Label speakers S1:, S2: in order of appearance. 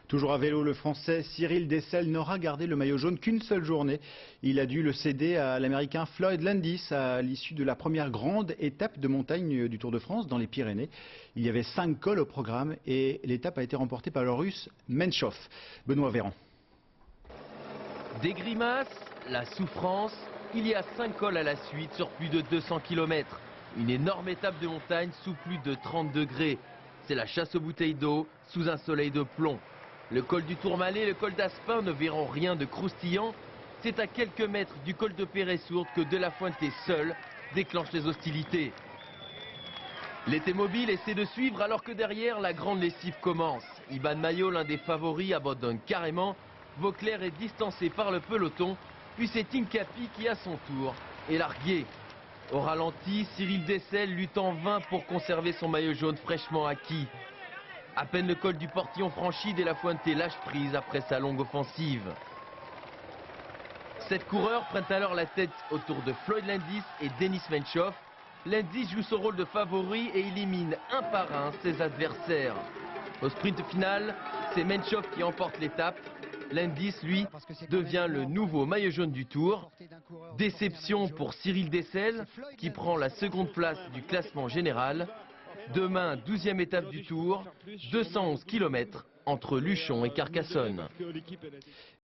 S1: Toujours à vélo, le Français Cyril Dessel n'aura gardé le maillot jaune qu'une seule journée. Il a dû le céder à l'Américain Floyd Landis à l'issue de la première grande étape de montagne du Tour de France dans les Pyrénées. Il y avait 5 cols au programme et l'étape a été remportée par le Russe Menchov. Benoît Véran.
S2: Des grimaces, la souffrance, il y a 5 cols à la suite sur plus de 200 km. Une énorme étape de montagne sous plus de 30 degrés. C'est la chasse aux bouteilles d'eau sous un soleil de plomb. Le col du Tourmalet et le col d'Aspin ne verront rien de croustillant. C'est à quelques mètres du col de Perret-Sourde que De La Fuente seul déclenche les hostilités. L'été mobile essaie de suivre alors que derrière la grande lessive commence. Iban Mayo, l'un des favoris, abandonne carrément. Vauclair est distancé par le peloton. Puis c'est Tinkapi qui à son tour est largué. Au ralenti, Cyril Dessel lutte en vain pour conserver son maillot jaune fraîchement acquis. À peine le col du Portillon franchi, De La Fuente lâche prise après sa longue offensive. 7 coureurs prennent alors la tête autour de Floyd Landis et Denis Menchov. Landis joue son rôle de favori et élimine un par un ses adversaires. Au sprint final, c'est Menchov qui emporte l'étape. Landis, lui, devient le nouveau maillot jaune du Tour. Déception pour Cyril Dessel, qui prend la seconde place du classement général. Demain, 12e étape du Tour, 211 km entre Luchon et Carcassonne.